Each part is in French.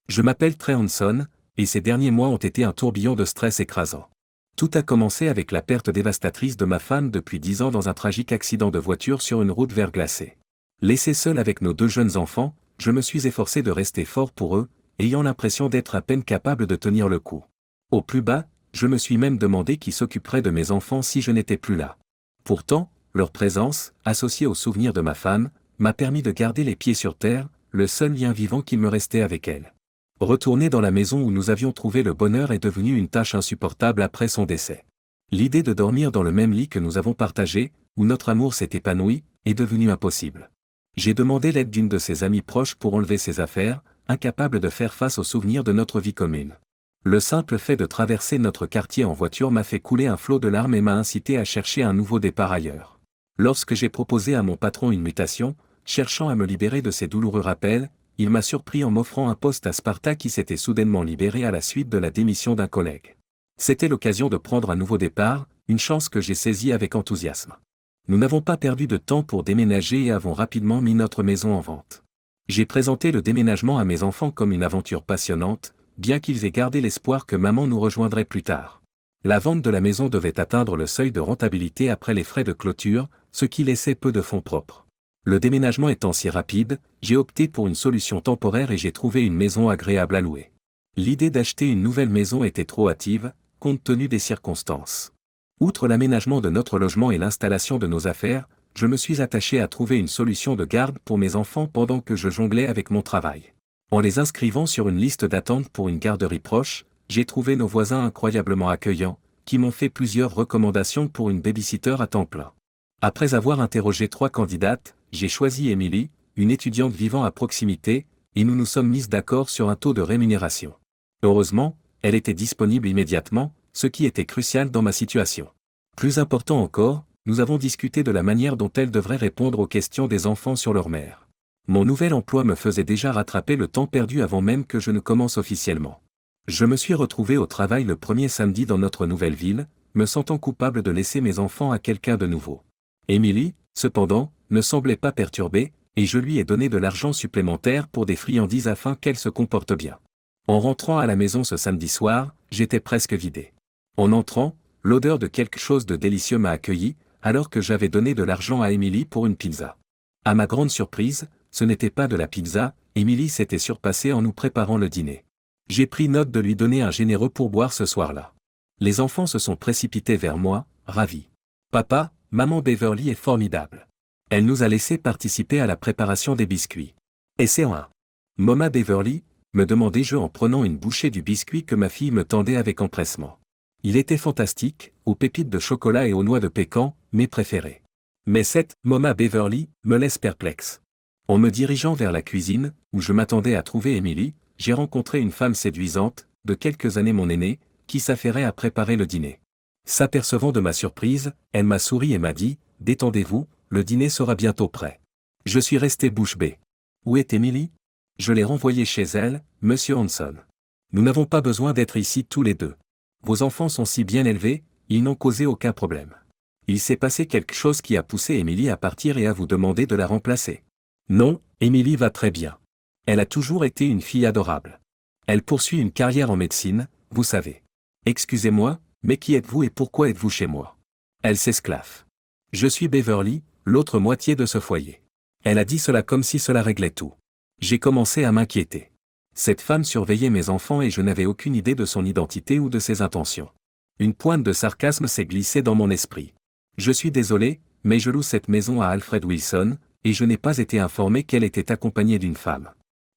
Je m'appelle Trey Hanson, et ces derniers mois ont été un tourbillon de stress écrasant. Tout a commencé avec la perte dévastatrice de ma femme depuis 10 ans dans un tragique accident de voiture sur une route verglacée. Laissé seul avec nos 2 jeunes enfants, je me suis efforcé de rester fort pour eux, ayant l'impression d'être à peine capable de tenir le coup. Au plus bas, je me suis même demandé qui s'occuperait de mes enfants si je n'étais plus là. Pourtant, leur présence, associée au souvenir de ma femme, m'a permis de garder les pieds sur terre, le seul lien vivant qu'il me restait avec elle. Retourner dans la maison où nous avions trouvé le bonheur est devenu une tâche insupportable après son décès. L'idée de dormir dans le même lit que nous avons partagé, où notre amour s'est épanoui, est devenue impossible. J'ai demandé l'aide d'une de ses amies proches pour enlever ses affaires, incapable de faire face aux souvenirs de notre vie commune. Le simple fait de traverser notre quartier en voiture m'a fait couler un flot de larmes et m'a incité à chercher un nouveau départ ailleurs. Lorsque j'ai proposé à mon patron une mutation, cherchant à me libérer de ces douloureux rappels, il m'a surpris en m'offrant un poste à Sparta qui s'était soudainement libéré à la suite de la démission d'un collègue. C'était l'occasion de prendre un nouveau départ, une chance que j'ai saisie avec enthousiasme. Nous n'avons pas perdu de temps pour déménager et avons rapidement mis notre maison en vente. J'ai présenté le déménagement à mes enfants comme une aventure passionnante, bien qu'ils aient gardé l'espoir que maman nous rejoindrait plus tard. La vente de la maison devait atteindre le seuil de rentabilité après les frais de clôture, ce qui laissait peu de fonds propres. Le déménagement étant si rapide, j'ai opté pour une solution temporaire et j'ai trouvé une maison agréable à louer. L'idée d'acheter une nouvelle maison était trop hâtive, compte tenu des circonstances. Outre l'aménagement de notre logement et l'installation de nos affaires, je me suis attaché à trouver une solution de garde pour mes enfants pendant que je jonglais avec mon travail. En les inscrivant sur une liste d'attente pour une garderie proche, j'ai trouvé nos voisins incroyablement accueillants, qui m'ont fait plusieurs recommandations pour une babysitter à temps plein. Après avoir interrogé 3 candidates, j'ai choisi Emily, une étudiante vivant à proximité, et nous nous sommes mises d'accord sur un taux de rémunération. Heureusement, elle était disponible immédiatement, ce qui était crucial dans ma situation. Plus important encore, nous avons discuté de la manière dont elle devrait répondre aux questions des enfants sur leur mère. Mon nouvel emploi me faisait déjà rattraper le temps perdu avant même que je ne commence officiellement. Je me suis retrouvé au travail le premier samedi dans notre nouvelle ville, me sentant coupable de laisser mes enfants à quelqu'un de nouveau. Emily, cependant, ne semblait pas perturbée, et je lui ai donné de l'argent supplémentaire pour des friandises afin qu'elle se comporte bien. En rentrant à la maison ce samedi soir, j'étais presque vidé. En entrant, l'odeur de quelque chose de délicieux m'a accueilli, alors que j'avais donné de l'argent à Emily pour une pizza. À ma grande surprise, ce n'était pas de la pizza, Emily s'était surpassée en nous préparant le dîner. J'ai pris note de lui donner un généreux pourboire ce soir-là. Les enfants se sont précipités vers moi, ravis. Papa, maman Beverly est formidable. Elle nous a laissé participer à la préparation des biscuits. Et c'est un. Mama Beverly, me demandai-je en prenant une bouchée du biscuit que ma fille me tendait avec empressement. Il était fantastique, aux pépites de chocolat et aux noix de pécan, mes préférés. Mais cette Mama Beverly me laisse perplexe. En me dirigeant vers la cuisine, où je m'attendais à trouver Emily, j'ai rencontré une femme séduisante, de quelques années mon aînée, qui s'affairait à préparer le dîner. S'apercevant de ma surprise, elle m'a souri et m'a dit « Détendez-vous, le dîner sera bientôt prêt ». Je suis resté bouche bée. Où est Emily ? Je l'ai renvoyée chez elle, Monsieur Hanson. Nous n'avons pas besoin d'être ici tous les deux. Vos enfants sont si bien élevés, ils n'ont causé aucun problème. Il s'est passé quelque chose qui a poussé Emily à partir et à vous demander de la remplacer. Non, Emily va très bien. Elle a toujours été une fille adorable. Elle poursuit une carrière en médecine, vous savez. Excusez-moi, mais qui êtes-vous et pourquoi êtes-vous chez moi ? Elle s'esclaffe. Je suis Beverly, l'autre moitié de ce foyer. Elle a dit cela comme si cela réglait tout. J'ai commencé à m'inquiéter. Cette femme surveillait mes enfants et je n'avais aucune idée de son identité ou de ses intentions. Une pointe de sarcasme s'est glissée dans mon esprit. Je suis désolé, mais je loue cette maison à Alfred Wilson, et je n'ai pas été informé qu'elle était accompagnée d'une femme.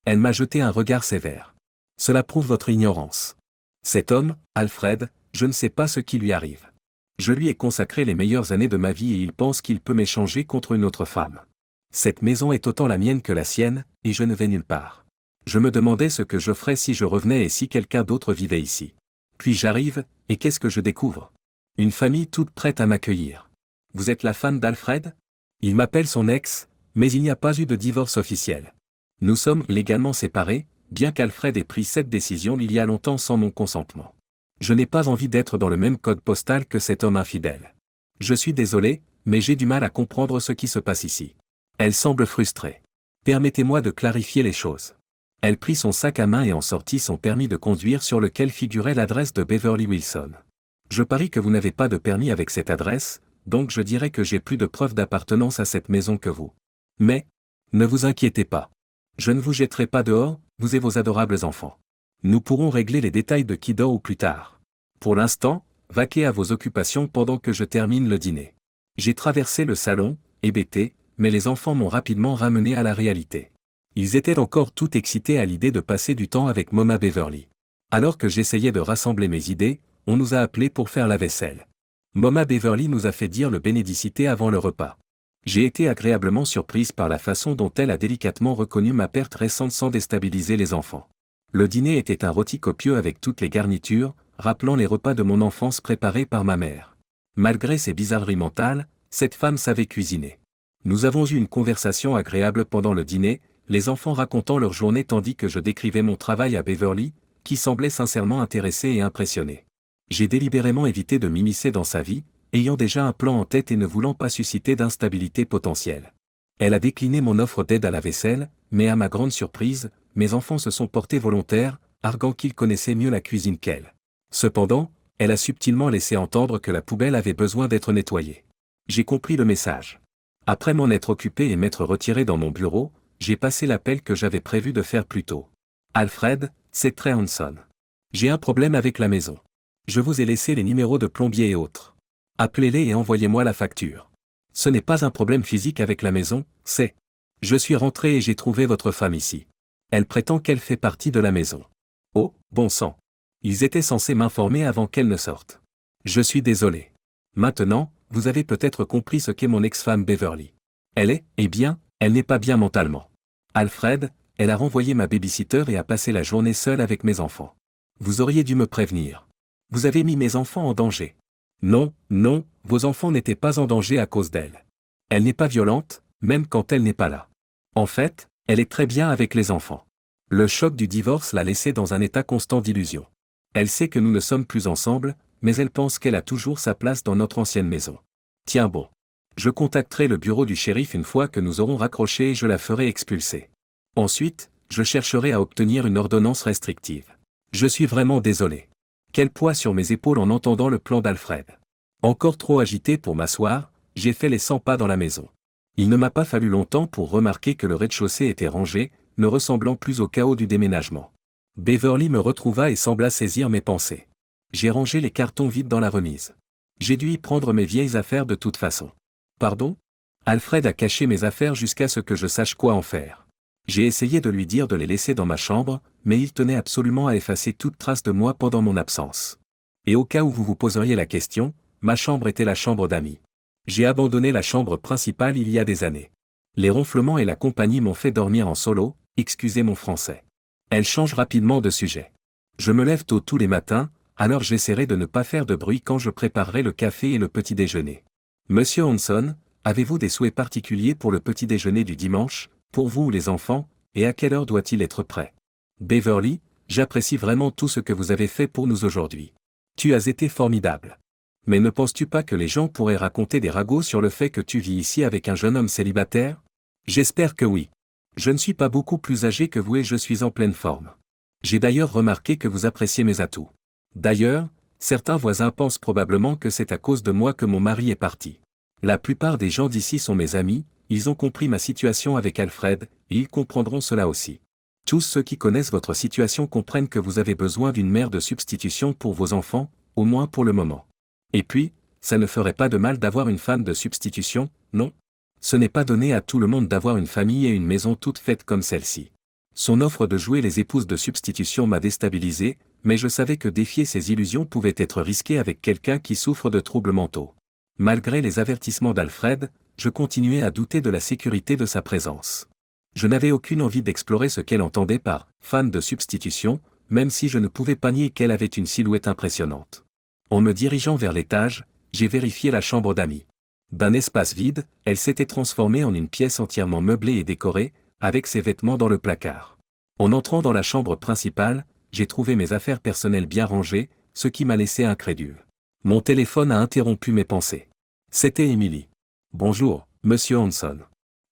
Elle m'a jeté un regard sévère. Cela prouve votre ignorance. Cet homme, Alfred, je ne sais pas ce qui lui arrive. Je lui ai consacré les meilleures années de ma vie et il pense qu'il peut m'échanger contre une autre femme. Cette maison est autant la mienne que la sienne, et je ne vais nulle part. Je me demandais ce que je ferais si je revenais et si quelqu'un d'autre vivait ici. Puis j'arrive, et qu'est-ce que je découvre ? Une famille toute prête à m'accueillir. Vous êtes la femme d'Alfred ? Il m'appelle son ex, mais il n'y a pas eu de divorce officiel. Nous sommes légalement séparés, bien qu'Alfred ait pris cette décision il y a longtemps sans mon consentement. Je n'ai pas envie d'être dans le même code postal que cet homme infidèle. Je suis désolé, mais j'ai du mal à comprendre ce qui se passe ici. Elle semble frustrée. Permettez-moi de clarifier les choses. Elle prit son sac à main et en sortit son permis de conduire sur lequel figurait l'adresse de Beverly Wilson. Je parie que vous n'avez pas de permis avec cette adresse, donc je dirais que j'ai plus de preuves d'appartenance à cette maison que vous. Mais, ne vous inquiétez pas. Je ne vous jetterai pas dehors, vous et vos adorables enfants. Nous pourrons régler les détails de qui dort ou plus tard. Pour l'instant, vaquez à vos occupations pendant que je termine le dîner. J'ai traversé le salon, hébété, mais les enfants m'ont rapidement ramené à la réalité. Ils étaient encore tout excités à l'idée de passer du temps avec Mama Beverly. Alors que j'essayais de rassembler mes idées, on nous a appelés pour faire la vaisselle. Mama Beverly nous a fait dire le Bénédicité avant le repas. J'ai été agréablement surprise par la façon dont elle a délicatement reconnu ma perte récente sans déstabiliser les enfants. Le dîner était un rôti copieux avec toutes les garnitures, rappelant les repas de mon enfance préparés par ma mère. Malgré ses bizarreries mentales, cette femme savait cuisiner. Nous avons eu une conversation agréable pendant le dîner, les enfants racontant leur journée tandis que je décrivais mon travail à Beverly, qui semblait sincèrement intéressée et impressionnée. J'ai délibérément évité de m'immiscer dans sa vie, ayant déjà un plan en tête et ne voulant pas susciter d'instabilité potentielle. Elle a décliné mon offre d'aide à la vaisselle, mais à ma grande surprise, mes enfants se sont portés volontaires, arguant qu'ils connaissaient mieux la cuisine qu'elle. Cependant, elle a subtilement laissé entendre que la poubelle avait besoin d'être nettoyée. J'ai compris le message. Après m'en être occupé et m'être retiré dans mon bureau, j'ai passé l'appel que j'avais prévu de faire plus tôt. Alfred, c'est Trey Hanson. J'ai un problème avec la maison. Je vous ai laissé les numéros de plombier et autres. Appelez-les et envoyez-moi la facture. Ce n'est pas un problème physique avec la maison, c'est... Je suis rentré et j'ai trouvé votre femme ici. Elle prétend qu'elle fait partie de la maison. Oh, bon sang. Ils étaient censés m'informer avant qu'elle ne sorte. Je suis désolé. Maintenant, vous avez peut-être compris ce qu'est mon ex-femme Beverly. Elle est, eh bien, elle n'est pas bien mentalement. Alfred, elle a renvoyé ma babysitter et a passé la journée seule avec mes enfants. Vous auriez dû me prévenir. Vous avez mis mes enfants en danger. Non, non, vos enfants n'étaient pas en danger à cause d'elle. Elle n'est pas violente, même quand elle n'est pas là. En fait, elle est très bien avec les enfants. Le choc du divorce l'a laissée dans un état constant d'illusion. Elle sait que nous ne sommes plus ensemble, mais elle pense qu'elle a toujours sa place dans notre ancienne maison. Tiens bon. Je contacterai le bureau du shérif une fois que nous aurons raccroché et je la ferai expulser. Ensuite, je chercherai à obtenir une ordonnance restrictive. Je suis vraiment désolé. Quel poids sur mes épaules en entendant le plan d'Alfred. Encore trop agité pour m'asseoir, j'ai fait les 100 pas dans la maison. Il ne m'a pas fallu longtemps pour remarquer que le rez-de-chaussée était rangé, ne ressemblant plus au chaos du déménagement. Beverly me retrouva et sembla saisir mes pensées. J'ai rangé les cartons vides dans la remise. J'ai dû y prendre mes vieilles affaires de toute façon. Pardon ? Alfred a caché mes affaires jusqu'à ce que je sache quoi en faire. J'ai essayé de lui dire de les laisser dans ma chambre, mais il tenait absolument à effacer toute trace de moi pendant mon absence. Et au cas où vous vous poseriez la question, ma chambre était la chambre d'amis. J'ai abandonné la chambre principale il y a des années. Les ronflements et la compagnie m'ont fait dormir en solo, excusez mon français. Elle change rapidement de sujet. Je me lève tôt tous les matins, alors j'essaierai de ne pas faire de bruit quand je préparerai le café et le petit déjeuner. Monsieur Hanson, avez-vous des souhaits particuliers pour le petit déjeuner du dimanche, pour vous ou les enfants, et à quelle heure doit-il être prêt? Beverly, j'apprécie vraiment tout ce que vous avez fait pour nous aujourd'hui. Tu as été formidable. Mais ne penses-tu pas que les gens pourraient raconter des ragots sur le fait que tu vis ici avec un jeune homme célibataire? J'espère que oui. Je ne suis pas beaucoup plus âgé que vous et je suis en pleine forme. J'ai d'ailleurs remarqué que vous appréciez mes atouts. D'ailleurs, certains voisins pensent probablement que c'est à cause de moi que mon mari est parti. La plupart des gens d'ici sont mes amis, ils ont compris ma situation avec Alfred, et ils comprendront cela aussi. Tous ceux qui connaissent votre situation comprennent que vous avez besoin d'une mère de substitution pour vos enfants, au moins pour le moment. Et puis, ça ne ferait pas de mal d'avoir une femme de substitution, non? Ce n'est pas donné à tout le monde d'avoir une famille et une maison toute faite comme celle-ci. Son offre de jouer les épouses de substitution m'a déstabilisé, mais je savais que défier ses illusions pouvait être risqué avec quelqu'un qui souffre de troubles mentaux. Malgré les avertissements d'Alfred, je continuais à douter de la sécurité de sa présence. Je n'avais aucune envie d'explorer ce qu'elle entendait par « femme de substitution », même si je ne pouvais pas nier qu'elle avait une silhouette impressionnante. En me dirigeant vers l'étage, j'ai vérifié la chambre d'amis. D'un espace vide, elle s'était transformée en une pièce entièrement meublée et décorée, avec ses vêtements dans le placard. En entrant dans la chambre principale, j'ai trouvé mes affaires personnelles bien rangées, ce qui m'a laissé incrédule. Mon téléphone a interrompu mes pensées. C'était Emily. Bonjour, monsieur Hanson.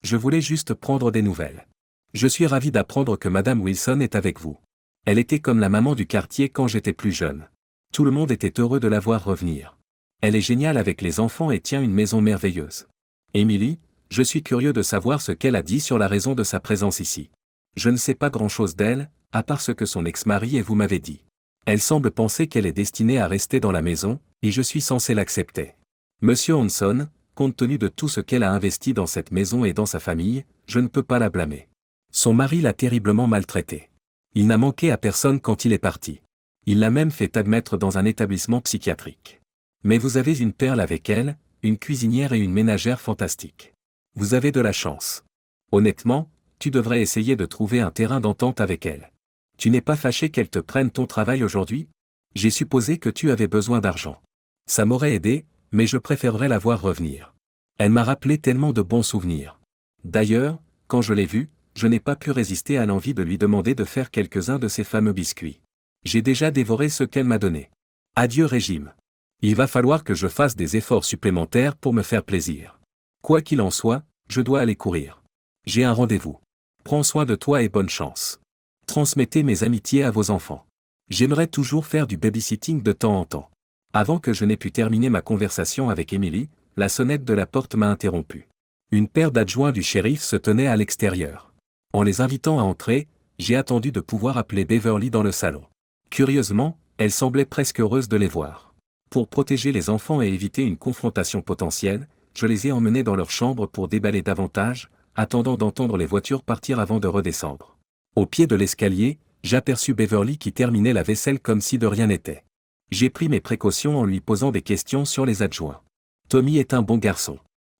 Je voulais juste prendre des nouvelles. Je suis ravi d'apprendre que Madame Wilson est avec vous. Elle était comme la maman du quartier quand j'étais plus jeune. Tout le monde était heureux de la voir revenir. Elle est géniale avec les enfants et tient une maison merveilleuse. Emily, je suis curieux de savoir ce qu'elle a dit sur la raison de sa présence ici. Je ne sais pas grand-chose d'elle, à part ce que son ex-mari et vous m'avez dit. Elle semble penser qu'elle est destinée à rester dans la maison, et je suis censé l'accepter. Monsieur Hanson, compte tenu de tout ce qu'elle a investi dans cette maison et dans sa famille, je ne peux pas la blâmer. Son mari l'a terriblement maltraitée. Il n'a manqué à personne quand il est parti. Il l'a même fait admettre dans un établissement psychiatrique. Mais vous avez une perle avec elle, une cuisinière et une ménagère fantastique. Vous avez de la chance. Honnêtement, tu devrais essayer de trouver un terrain d'entente avec elle. Tu n'es pas fâché qu'elle te prenne ton travail aujourd'hui? J'ai supposé que tu avais besoin d'argent. Ça m'aurait aidé, mais je préférerais la voir revenir. Elle m'a rappelé tellement de bons souvenirs. D'ailleurs, quand je l'ai vue, je n'ai pas pu résister à l'envie de lui demander de faire quelques-uns de ces fameux biscuits. J'ai déjà dévoré ce qu'elle m'a donné. Adieu régime. Il va falloir que je fasse des efforts supplémentaires pour me faire plaisir. Quoi qu'il en soit, je dois aller courir. J'ai un rendez-vous. Prends soin de toi et bonne chance. Transmettez mes amitiés à vos enfants. J'aimerais toujours faire du babysitting de temps en temps. Avant que je n'ai pu terminer ma conversation avec Emily, la sonnette de la porte m'a interrompu. Une paire d'adjoints du shérif se tenait à l'extérieur. En les invitant à entrer, j'ai attendu de pouvoir appeler Beverly dans le salon. Curieusement, elle semblait presque heureuse de les voir. Pour protéger les enfants et éviter une confrontation potentielle, je les ai emmenés dans leur chambre pour déballer davantage, attendant d'entendre les voitures partir avant de redescendre. Au pied de l'escalier, j'aperçus Beverly qui terminait la vaisselle comme si de rien n'était. J'ai pris mes précautions en lui posant des questions sur les adjoints. Tommy est un bon garçon.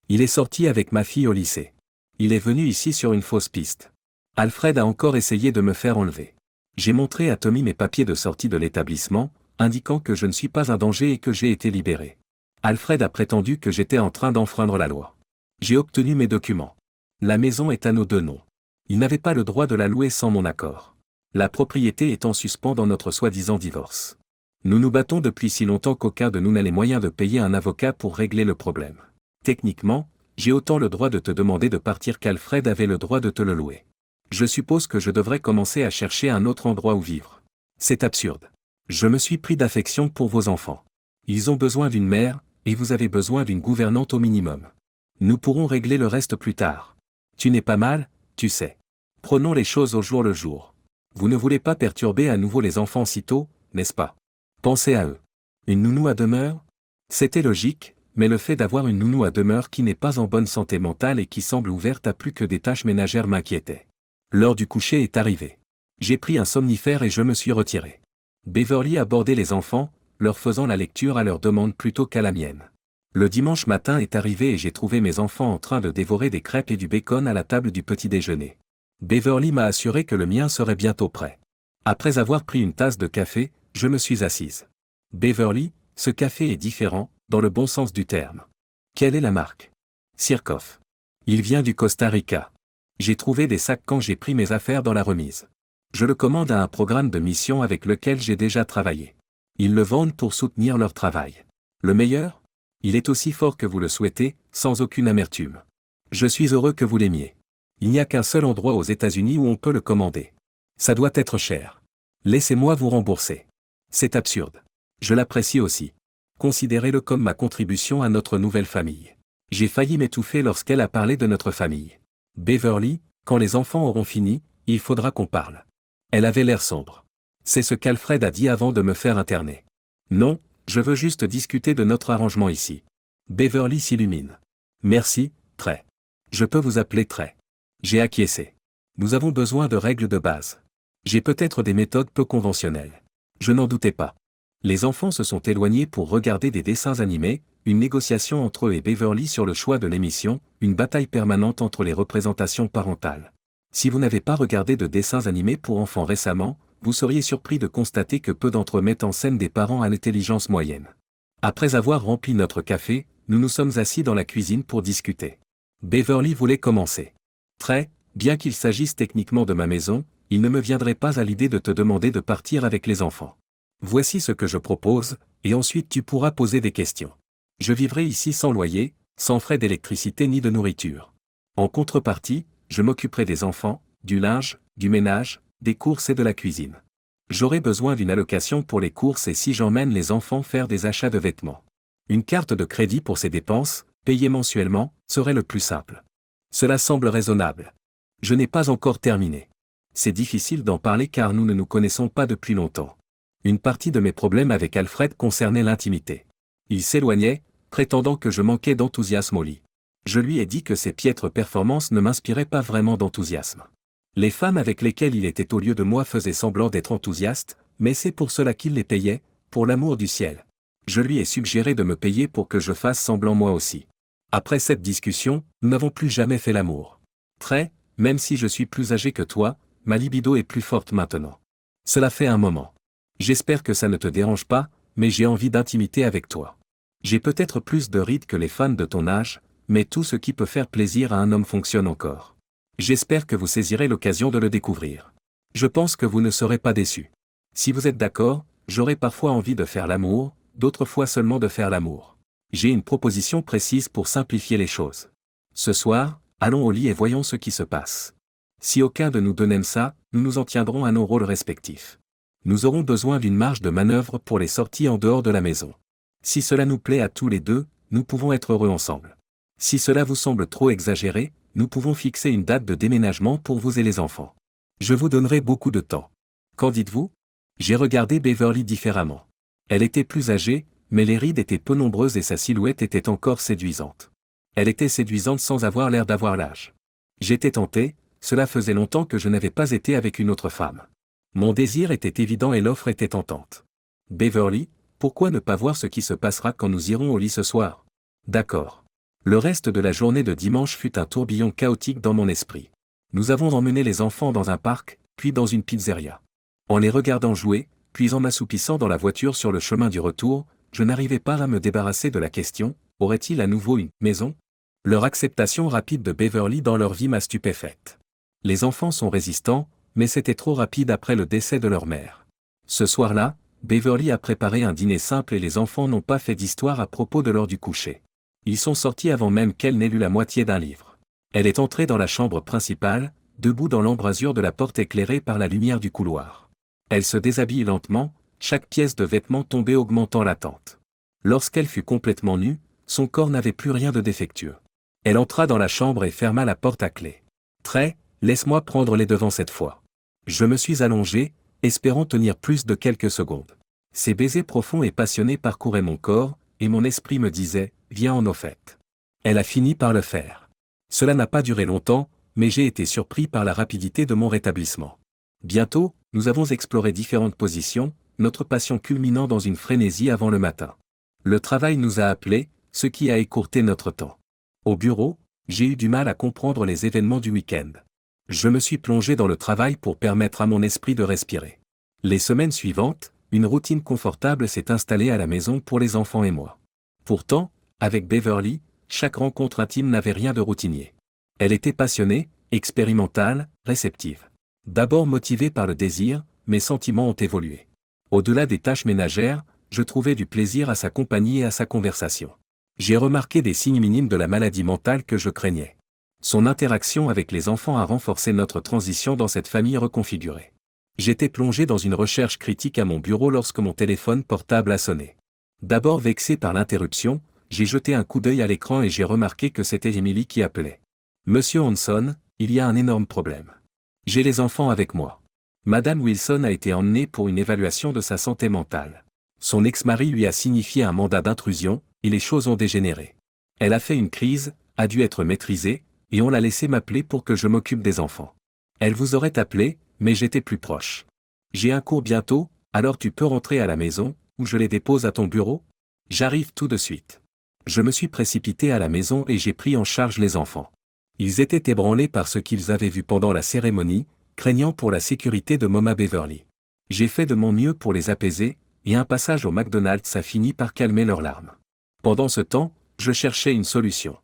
Il est sorti avec ma fille au lycée. Il est venu ici sur une fausse piste. Alfred a encore essayé de me faire enlever. J'ai montré à Tommy mes papiers de sortie de l'établissement, indiquant que je ne suis pas un danger et que j'ai été libéré. Alfred a prétendu que j'étais en train d'enfreindre la loi. J'ai obtenu mes documents. La maison est à nos deux noms. Il n'avait pas le droit de la louer sans mon accord. La propriété est en suspens dans notre soi-disant divorce. Nous nous battons depuis si longtemps qu'aucun de nous n'a les moyens de payer un avocat pour régler le problème. Techniquement, j'ai autant le droit de te demander de partir qu'Alfred avait le droit de te le louer. Je suppose que je devrais commencer à chercher un autre endroit où vivre. C'est absurde. Je me suis pris d'affection pour vos enfants. Ils ont besoin d'une mère, et vous avez besoin d'une gouvernante au minimum. Nous pourrons régler le reste plus tard. Tu n'es pas mal, tu sais. Prenons les choses au jour le jour. Vous ne voulez pas perturber à nouveau les enfants si tôt, n'est-ce pas? Pensez à eux. Une nounou à demeure? C'était logique, mais le fait d'avoir une nounou à demeure qui n'est pas en bonne santé mentale et qui semble ouverte à plus que des tâches ménagères m'inquiétait. L'heure du coucher est arrivée. J'ai pris un somnifère et je me suis retiré. Beverly abordait les enfants, leur faisant la lecture à leur demande plutôt qu'à la mienne. Le dimanche matin est arrivé et j'ai trouvé mes enfants en train de dévorer des crêpes et du bacon à la table du petit déjeuner. Beverly m'a assuré que le mien serait bientôt prêt. Après avoir pris une tasse de café, je me suis assise. Beverly, ce café est différent, dans le bon sens du terme. Quelle est la marque? Sirkoff. Il vient du Costa Rica. J'ai trouvé des sacs quand j'ai pris mes affaires dans la remise. Je le commande à un programme de mission avec lequel j'ai déjà travaillé. Ils le vendent pour soutenir leur travail. Le meilleur? Il est aussi fort que vous le souhaitez, sans aucune amertume. Je suis heureux que vous l'aimiez. Il n'y a qu'un seul endroit aux États-Unis où on peut le commander. Ça doit être cher. Laissez-moi vous rembourser. C'est absurde. Je l'apprécie aussi. Considérez-le comme ma contribution à notre nouvelle famille. J'ai failli m'étouffer lorsqu'elle a parlé de notre famille. Beverly, quand les enfants auront fini, il faudra qu'on parle. Elle avait l'air sombre. C'est ce qu'Alfred a dit avant de me faire interner. Non, je veux juste discuter de notre arrangement ici. Beverly s'illumine. Merci, Trey. Je peux vous appeler Trey. J'ai acquiescé. Nous avons besoin de règles de base. J'ai peut-être des méthodes peu conventionnelles. Je n'en doutais pas. Les enfants se sont éloignés pour regarder des dessins animés, une négociation entre eux et Beverly sur le choix de l'émission, une bataille permanente entre les représentations parentales. Si vous n'avez pas regardé de dessins animés pour enfants récemment, vous seriez surpris de constater que peu d'entre eux mettent en scène des parents à l'intelligence moyenne. Après avoir rempli notre café, nous nous sommes assis dans la cuisine pour discuter. Beverly voulait commencer. Trey, bien qu'il s'agisse techniquement de ma maison, il ne me viendrait pas à l'idée de te demander de partir avec les enfants. Voici ce que je propose, et ensuite tu pourras poser des questions. Je vivrai ici sans loyer, sans frais d'électricité ni de nourriture. En contrepartie, je m'occuperai des enfants, du linge, du ménage, des courses et de la cuisine. J'aurai besoin d'une allocation pour les courses et si j'emmène les enfants faire des achats de vêtements. Une carte de crédit pour ces dépenses, payée mensuellement, serait le plus simple. Cela semble raisonnable. Je n'ai pas encore terminé. C'est difficile d'en parler car nous ne nous connaissons pas depuis longtemps. Une partie de mes problèmes avec Alfred concernait l'intimité. Il s'éloignait, prétendant que je manquais d'enthousiasme au lit. Je lui ai dit que ses piètres performances ne m'inspiraient pas vraiment d'enthousiasme. Les femmes avec lesquelles il était au lieu de moi faisaient semblant d'être enthousiastes, mais c'est pour cela qu'il les payait, pour l'amour du ciel. Je lui ai suggéré de me payer pour que je fasse semblant moi aussi. Après cette discussion, nous n'avons plus jamais fait l'amour. Même si je suis plus âgé que toi, ma libido est plus forte maintenant. Cela fait un moment. J'espère que ça ne te dérange pas, mais j'ai envie d'intimité avec toi. J'ai peut-être plus de rides que les fans de ton âge, mais tout ce qui peut faire plaisir à un homme fonctionne encore. J'espère que vous saisirez l'occasion de le découvrir. Je pense que vous ne serez pas déçus. Si vous êtes d'accord, j'aurai parfois envie de faire l'amour, d'autres fois seulement de faire l'amour. J'ai une proposition précise pour simplifier les choses. Ce soir, allons au lit et voyons ce qui se passe. Si aucun de nous deux n'aime ça, nous nous en tiendrons à nos rôles respectifs. Nous aurons besoin d'une marge de manœuvre pour les sorties en dehors de la maison. Si cela nous plaît à tous les deux, nous pouvons être heureux ensemble. Si cela vous semble trop exagéré, nous pouvons fixer une date de déménagement pour vous et les enfants. Je vous donnerai beaucoup de temps. Qu'en dites-vous? J'ai regardé Beverly différemment. Elle était plus âgée, mais les rides étaient peu nombreuses et sa silhouette était encore séduisante. Elle était séduisante sans avoir l'air d'avoir l'âge. J'étais tenté, cela faisait longtemps que je n'avais pas été avec une autre femme. Mon désir était évident et l'offre était tentante. Beverly, pourquoi ne pas voir ce qui se passera quand nous irons au lit ce soir? D'accord. Le reste de la journée de dimanche fut un tourbillon chaotique dans mon esprit. Nous avons emmené les enfants dans un parc, puis dans une pizzeria. En les regardant jouer, puis en m'assoupissant dans la voiture sur le chemin du retour, je n'arrivais pas à me débarrasser de la question, aurait-il à nouveau une maison? Leur acceptation rapide de Beverly dans leur vie m'a stupéfaite. Les enfants sont résistants, mais c'était trop rapide après le décès de leur mère. Ce soir-là, Beverly a préparé un dîner simple et les enfants n'ont pas fait d'histoire à propos de l'heure du coucher. Ils sont sortis avant même qu'elle n'ait lu la moitié d'un livre. Elle est entrée dans la chambre principale, debout dans l'embrasure de la porte éclairée par la lumière du couloir. Elle se déshabille lentement, chaque pièce de vêtement tombée augmentant l'attente. Lorsqu'elle fut complètement nue, son corps n'avait plus rien de défectueux. Elle entra dans la chambre et ferma la porte à clé. Laisse-moi prendre les devants cette fois. Je me suis allongé, espérant tenir plus de quelques secondes. Ces baisers profonds et passionnés parcouraient mon corps, et mon esprit me disait, viens en au fait. Elle a fini par le faire. Cela n'a pas duré longtemps, mais j'ai été surpris par la rapidité de mon rétablissement. Bientôt, nous avons exploré différentes positions, notre passion culminant dans une frénésie avant le matin. Le travail nous a appelés, ce qui a écourté notre temps. Au bureau, j'ai eu du mal à comprendre les événements du week-end. Je me suis plongé dans le travail pour permettre à mon esprit de respirer. Les semaines suivantes, une routine confortable s'est installée à la maison pour les enfants et moi. Pourtant, avec Beverly, chaque rencontre intime n'avait rien de routinier. Elle était passionnée, expérimentale, réceptive. D'abord motivée par le désir, mes sentiments ont évolué. Au-delà des tâches ménagères, je trouvais du plaisir à sa compagnie et à sa conversation. J'ai remarqué des signes minimes de la maladie mentale que je craignais. Son interaction avec les enfants a renforcé notre transition dans cette famille reconfigurée. J'étais plongé dans une recherche critique à mon bureau lorsque mon téléphone portable a sonné. D'abord vexé par l'interruption, j'ai jeté un coup d'œil à l'écran et j'ai remarqué que c'était Emily qui appelait. Monsieur Hanson, il y a un énorme problème. J'ai les enfants avec moi. Madame Wilson a été emmenée pour une évaluation de sa santé mentale. Son ex-mari lui a signifié un mandat d'intrusion, et les choses ont dégénéré. Elle a fait une crise, a dû être maîtrisée, et on l'a laissé m'appeler pour que je m'occupe des enfants. Elle vous aurait appelé, mais j'étais plus proche. J'ai un cours bientôt, alors tu peux rentrer à la maison, ou je les dépose à ton bureau? J'arrive tout de suite. Je me suis précipité à la maison et j'ai pris en charge les enfants. Ils étaient ébranlés par ce qu'ils avaient vu pendant la cérémonie, craignant pour la sécurité de Mama Beverly. J'ai fait de mon mieux pour les apaiser, et un passage au McDonald's a fini par calmer leurs larmes. Pendant ce temps, je cherchais une solution.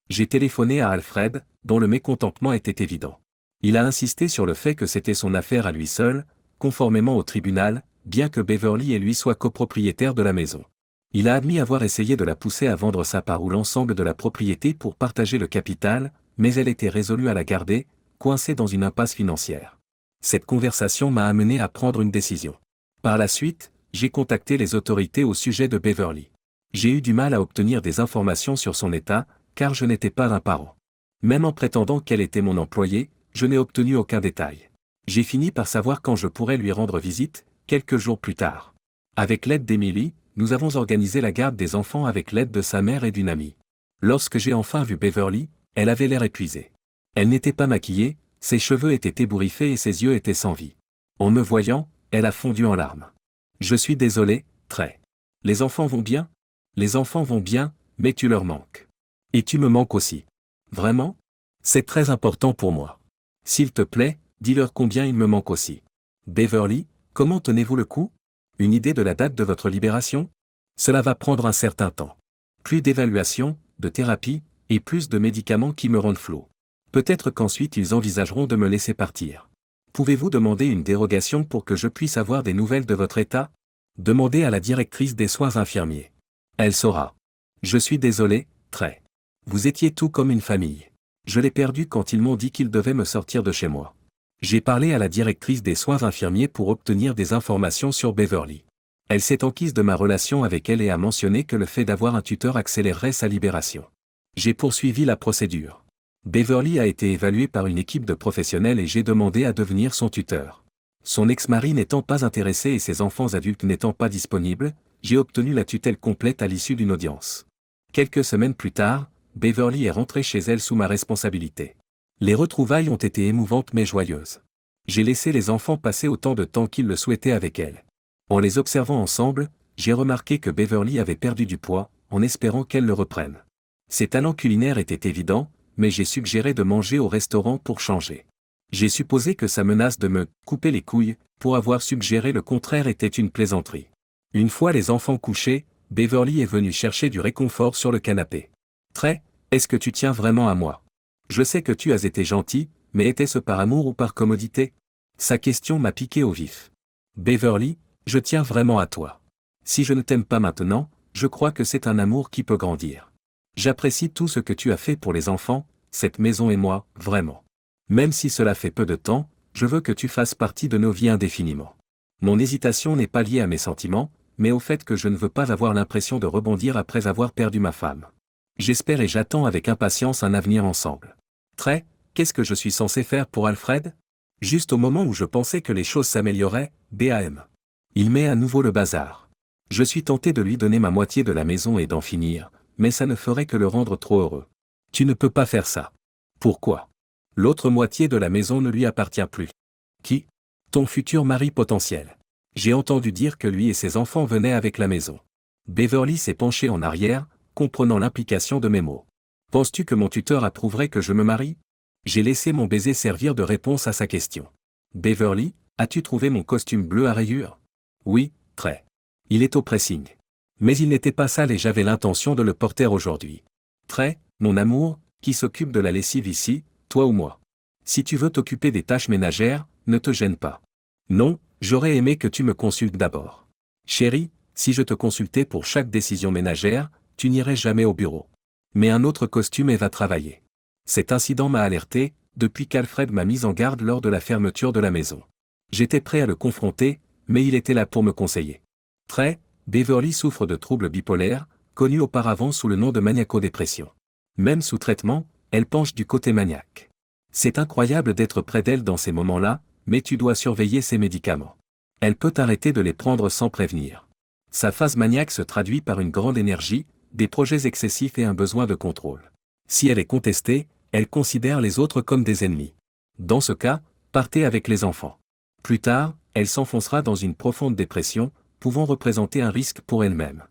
J'ai téléphoné à Alfred, dont le mécontentement était évident. Il a insisté sur le fait que c'était son affaire à lui seul, conformément au tribunal, bien que Beverly et lui soient copropriétaires de la maison. Il a admis avoir essayé de la pousser à vendre sa part ou l'ensemble de la propriété pour partager le capital, mais elle était résolue à la garder, coincé dans une impasse financière. Cette conversation m'a amené à prendre une décision. Par la suite, j'ai contacté les autorités au sujet de Beverly. J'ai eu du mal à obtenir des informations sur son état, car je n'étais pas un parent. Même en prétendant qu'elle était mon employée, je n'ai obtenu aucun détail. J'ai fini par savoir quand je pourrais lui rendre visite, quelques jours plus tard. Avec l'aide d'Emily, nous avons organisé la garde des enfants avec l'aide de sa mère et d'une amie. Lorsque j'ai enfin vu Beverly, elle avait l'air épuisée. Elle n'était pas maquillée, ses cheveux étaient ébouriffés et ses yeux étaient sans vie. En me voyant, elle a fondu en larmes. Je suis désolé, très. Les enfants vont bien? Les enfants vont bien, mais tu leur manques. Et tu me manques aussi. Vraiment? C'est très important pour moi. S'il te plaît, dis-leur combien il me manque aussi. Beverly, comment tenez-vous le coup? Une idée de la date de votre libération? Cela va prendre un certain temps. Plus d'évaluation, de thérapie, et plus de médicaments qui me rendent flou. Peut-être qu'ensuite ils envisageront de me laisser partir. Pouvez-vous demander une dérogation pour que je puisse avoir des nouvelles de votre état? Demandez à la directrice des soins infirmiers. Elle saura. Je suis désolé, très. Vous étiez tout comme une famille. Je l'ai perdu quand ils m'ont dit qu'ils devaient me sortir de chez moi. J'ai parlé à la directrice des soins infirmiers pour obtenir des informations sur Beverly. Elle s'est enquise de ma relation avec elle et a mentionné que le fait d'avoir un tuteur accélérerait sa libération. J'ai poursuivi la procédure. Beverly a été évaluée par une équipe de professionnels et j'ai demandé à devenir son tuteur. Son ex-mari n'étant pas intéressé et ses enfants adultes n'étant pas disponibles, j'ai obtenu la tutelle complète à l'issue d'une audience. Quelques semaines plus tard, Beverly est rentrée chez elle sous ma responsabilité. Les retrouvailles ont été émouvantes mais joyeuses. J'ai laissé les enfants passer autant de temps qu'ils le souhaitaient avec elle. En les observant ensemble, j'ai remarqué que Beverly avait perdu du poids, en espérant qu'elle le reprenne. Ses talents culinaires étaient évidents, mais j'ai suggéré de manger au restaurant pour changer. J'ai supposé que sa menace de me « couper les couilles » pour avoir suggéré le contraire était une plaisanterie. Une fois les enfants couchés, Beverly est venue chercher du réconfort sur le canapé. « Très, est-ce que tu tiens vraiment à moi? Je sais que tu as été gentil, mais était-ce par amour ou par commodité? » Sa question m'a piqué au vif. « Beverly, je tiens vraiment à toi. Si je ne t'aime pas maintenant, je crois que c'est un amour qui peut grandir. J'apprécie tout ce que tu as fait pour les enfants, cette maison et moi, vraiment. Même si cela fait peu de temps, je veux que tu fasses partie de nos vies indéfiniment. Mon hésitation n'est pas liée à mes sentiments, mais au fait que je ne veux pas avoir l'impression de rebondir après avoir perdu ma femme. J'espère et j'attends avec impatience un avenir ensemble. Très, qu'est-ce que je suis censé faire pour Alfred? Juste au moment où je pensais que les choses s'amélioraient, bam. Il met à nouveau le bazar. Je suis tenté de lui donner ma moitié de la maison et d'en finir, mais ça ne ferait que le rendre trop heureux. Tu ne peux pas faire ça. Pourquoi? L'autre moitié de la maison ne lui appartient plus. Qui? Ton futur mari potentiel. J'ai entendu dire que lui et ses enfants venaient avec la maison. Beverly s'est penchée en arrière, comprenant l'implication de mes mots. Penses-tu que mon tuteur approuverait que je me marie? J'ai laissé mon baiser servir de réponse à sa question. Beverly, as-tu trouvé mon costume bleu à rayures? Oui, très. Il est au pressing. Mais il n'était pas sale et j'avais l'intention de le porter aujourd'hui. Très, mon amour, qui s'occupe de la lessive ici, toi ou moi? Si tu veux t'occuper des tâches ménagères, ne te gêne pas. Non, j'aurais aimé que tu me consultes d'abord. Chérie, si je te consultais pour chaque décision ménagère, tu n'irais jamais au bureau. Mets un autre costume et va travailler. Cet incident m'a alerté, depuis qu'Alfred m'a mis en garde lors de la fermeture de la maison. J'étais prêt à le confronter, mais il était là pour me conseiller. Très, Beverly souffre de troubles bipolaires, connus auparavant sous le nom de maniaco-dépression. Même sous traitement, elle penche du côté maniaque. C'est incroyable d'être près d'elle dans ces moments-là, mais tu dois surveiller ses médicaments. Elle peut arrêter de les prendre sans prévenir. Sa phase maniaque se traduit par une grande énergie, des projets excessifs et un besoin de contrôle. Si elle est contestée, elle considère les autres comme des ennemis. Dans ce cas, partez avec les enfants. Plus tard, elle s'enfoncera dans une profonde dépression, pouvant représenter un risque pour elle-même.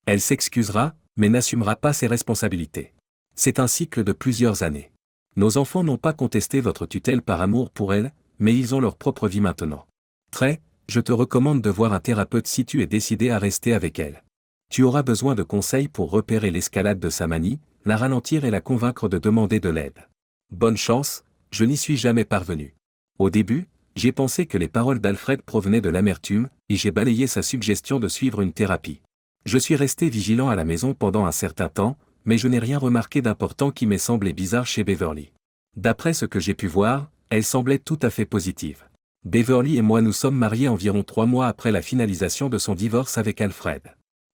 Elle s'excusera, mais n'assumera pas ses responsabilités. C'est un cycle de plusieurs années. Nos enfants n'ont pas contesté votre tutelle par amour pour elle, mais ils ont leur propre vie maintenant. Très, je te recommande de voir un thérapeute si tu es décidé à rester avec elle. Tu auras besoin de conseils pour repérer l'escalade de sa manie, la ralentir et la convaincre de demander de l'aide. Bonne chance, je n'y suis jamais parvenu. Au début, j'ai pensé que les paroles d'Alfred provenaient de l'amertume, et j'ai balayé sa suggestion de suivre une thérapie. Je suis resté vigilant à la maison pendant un certain temps, mais je n'ai rien remarqué d'important qui m'ait semblé bizarre chez Beverly. D'après ce que j'ai pu voir, Elle semblait tout à fait positive. Beverly et moi nous sommes mariés environ 3 mois après la finalisation de son divorce avec Alfred.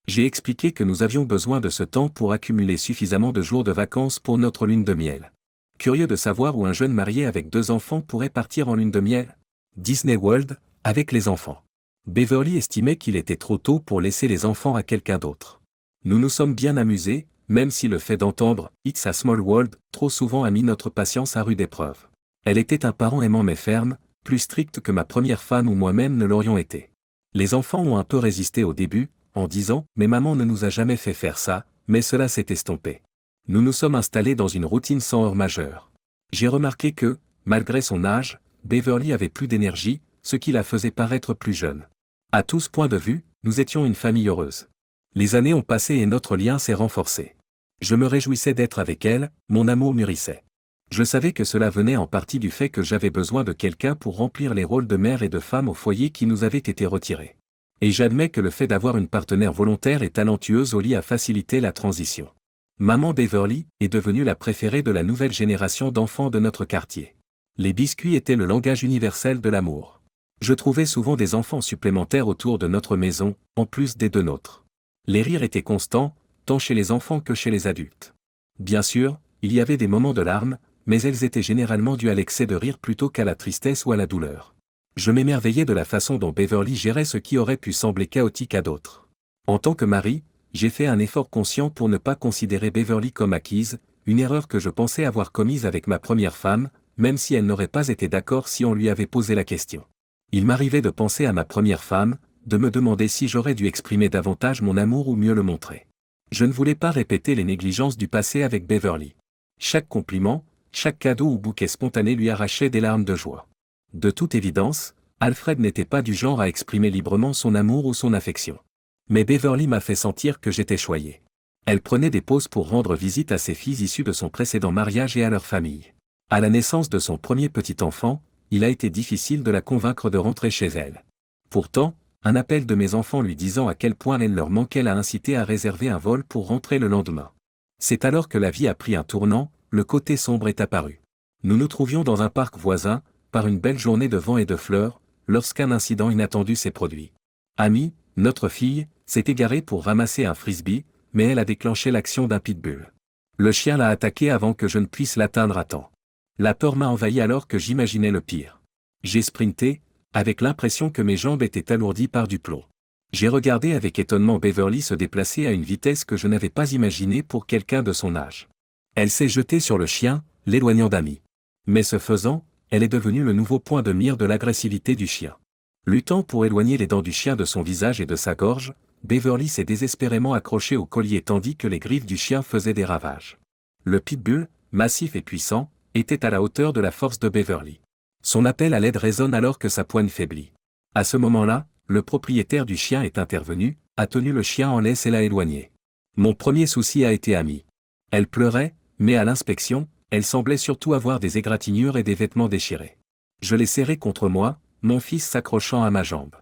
J'ai expliqué que nous avions besoin de ce temps pour accumuler suffisamment de jours de vacances pour notre lune de miel. Curieux de savoir où un jeune marié avec 2 enfants pourrait partir en lune de miel? Disney World, avec les enfants. Beverly estimait qu'il était trop tôt pour laisser les enfants à quelqu'un d'autre. Nous nous sommes bien amusés, même si le fait d'entendre « It's a small world » trop souvent a mis notre patience à rude épreuve. Elle était un parent aimant mais ferme, plus strict que ma première femme ou moi-même ne l'aurions été. Les enfants ont un peu résisté au début, en disant « Mais maman ne nous a jamais fait faire ça », mais cela s'est estompé. Nous nous sommes installés dans une routine sans heure majeure. J'ai remarqué que, malgré son âge, Beverly avait plus d'énergie, ce qui la faisait paraître plus jeune. À tous points de vue, nous étions une famille heureuse. Les années ont passé et notre lien s'est renforcé. Je me réjouissais d'être avec elle, mon amour mûrissait. Je savais que cela venait en partie du fait que j'avais besoin de quelqu'un pour remplir les rôles de mère et de femme au foyer qui nous avaient été retirés. Et j'admets que le fait d'avoir une partenaire volontaire et talentueuse au lit a facilité la transition. Maman Beverly est devenue la préférée de la nouvelle génération d'enfants de notre quartier. Les biscuits étaient le langage universel de l'amour. Je trouvais souvent des enfants supplémentaires autour de notre maison, en plus des 2 nôtres. Les rires étaient constants, tant chez les enfants que chez les adultes. Bien sûr, il y avait des moments de larmes, mais elles étaient généralement dues à l'excès de rire plutôt qu'à la tristesse ou à la douleur. Je m'émerveillais de la façon dont Beverly gérait ce qui aurait pu sembler chaotique à d'autres. En tant que mari, j'ai fait un effort conscient pour ne pas considérer Beverly comme acquise, une erreur que je pensais avoir commise avec ma première femme, même si elle n'aurait pas été d'accord si on lui avait posé la question. Il m'arrivait de penser à ma première femme, de me demander si j'aurais dû exprimer davantage mon amour ou mieux le montrer. Je ne voulais pas répéter les négligences du passé avec Beverly. Chaque compliment, chaque cadeau ou bouquet spontané lui arrachait des larmes de joie. De toute évidence, Alfred n'était pas du genre à exprimer librement son amour ou son affection. Mais Beverly m'a fait sentir que j'étais choyé. Elle prenait des pauses pour rendre visite à ses filles issues de son précédent mariage et à leur famille. À la naissance de son premier petit enfant, il a été difficile de la convaincre de rentrer chez elle. Pourtant, un appel de mes enfants lui disant à quel point elle leur manquait l'a incité à réserver un vol pour rentrer le lendemain. C'est alors que la vie a pris un tournant, le côté sombre est apparu. Nous nous trouvions dans un parc voisin, par une belle journée de vent et de fleurs, lorsqu'un incident inattendu s'est produit. Amy, notre fille, s'est égarée pour ramasser un frisbee, mais elle a déclenché l'action d'un pitbull. Le chien l'a attaqué avant que je ne puisse l'atteindre à temps. La peur m'a envahi alors que j'imaginais le pire. J'ai sprinté, avec l'impression que mes jambes étaient alourdies par du plomb. J'ai regardé avec étonnement Beverly se déplacer à une vitesse que je n'avais pas imaginée pour quelqu'un de son âge. Elle s'est jetée sur le chien, l'éloignant d'Amy. Mais ce faisant, elle est devenue le nouveau point de mire de l'agressivité du chien. Luttant pour éloigner les dents du chien de son visage et de sa gorge, Beverly s'est désespérément accrochée au collier tandis que les griffes du chien faisaient des ravages. Le pitbull, massif et puissant, était à la hauteur de la force de Beverly. Son appel à l'aide résonne alors que sa poigne faiblit. À ce moment-là, le propriétaire du chien est intervenu, a tenu le chien en laisse et l'a éloigné. Mon premier souci a été Amy. Elle pleurait, mais à l'inspection, elle semblait surtout avoir des égratignures et des vêtements déchirés. Je l'ai serrée contre moi, mon fils s'accrochant à ma jambe.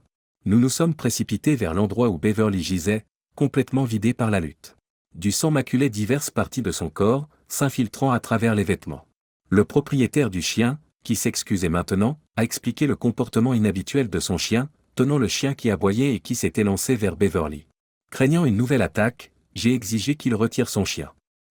Nous nous sommes précipités vers l'endroit où Beverly gisait, complètement vidée par la lutte. Du sang maculait diverses parties de son corps, s'infiltrant à travers les vêtements. Le propriétaire du chien, qui s'excusait maintenant, a expliqué le comportement inhabituel de son chien, tenant le chien qui aboyait et qui s'était lancé vers Beverly. Craignant une nouvelle attaque, j'ai exigé qu'il retire son chien.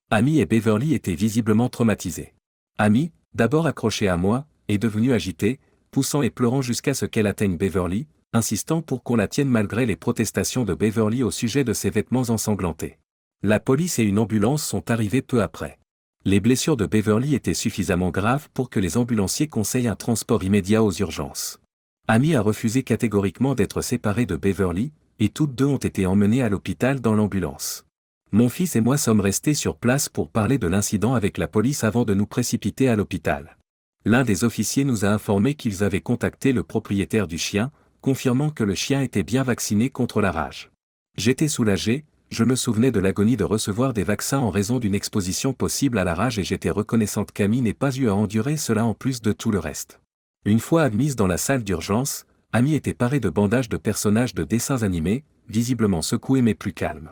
Amy et Beverly étaient visiblement traumatisés. Amy, d'abord accrochée à moi, est devenue agitée, poussant et pleurant jusqu'à ce qu'elle atteigne Beverly, insistant pour qu'on la tienne malgré les protestations de Beverly au sujet de ses vêtements ensanglantés. La police et une ambulance sont arrivées peu après. Les blessures de Beverly étaient suffisamment graves pour que les ambulanciers conseillent un transport immédiat aux urgences. Amy a refusé catégoriquement d'être séparée de Beverly, et toutes deux ont été emmenées à l'hôpital dans l'ambulance. Mon fils et moi sommes restés sur place pour parler de l'incident avec la police avant de nous précipiter à l'hôpital. L'un des officiers nous a informé qu'ils avaient contacté le propriétaire du chien, confirmant que le chien était bien vacciné contre la rage. J'étais soulagé, je me souvenais de l'agonie de recevoir des vaccins en raison d'une exposition possible à la rage et j'étais reconnaissante qu'Amy n'ait pas eu à endurer cela en plus de tout le reste. Une fois admise dans la salle d'urgence, Amy était parée de bandages de personnages de dessins animés, visiblement secouée mais plus calme.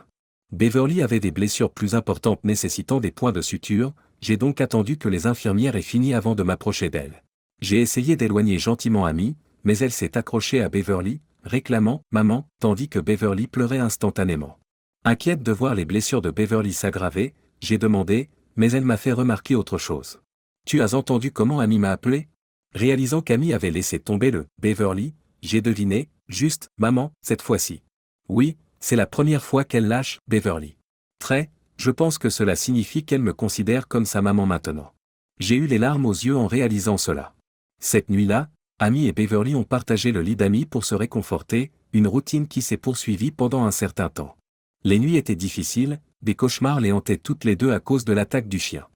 Beverly avait des blessures plus importantes nécessitant des points de suture, j'ai donc attendu que les infirmières aient fini avant de m'approcher d'elle. J'ai essayé d'éloigner gentiment Amy, mais elle s'est accrochée à Beverly, réclamant « Maman », tandis que Beverly pleurait instantanément. Inquiète de voir les blessures de Beverly s'aggraver, j'ai demandé, mais elle m'a fait remarquer autre chose. « Tu as entendu comment Amy m'a appelé ?» Réalisant qu'Amy avait laissé tomber le « Beverly », j'ai deviné, juste « Maman » cette fois-ci. Oui, c'est la première fois qu'elle lâche « Beverly ». Je pense que cela signifie qu'elle me considère comme sa maman maintenant. J'ai eu les larmes aux yeux en réalisant cela. Cette nuit-là, Amy et Beverly ont partagé le lit d'Amy pour se réconforter, une routine qui s'est poursuivie pendant un certain temps. Les nuits étaient difficiles, des cauchemars les hantaient toutes les deux à cause de l'attaque du chien.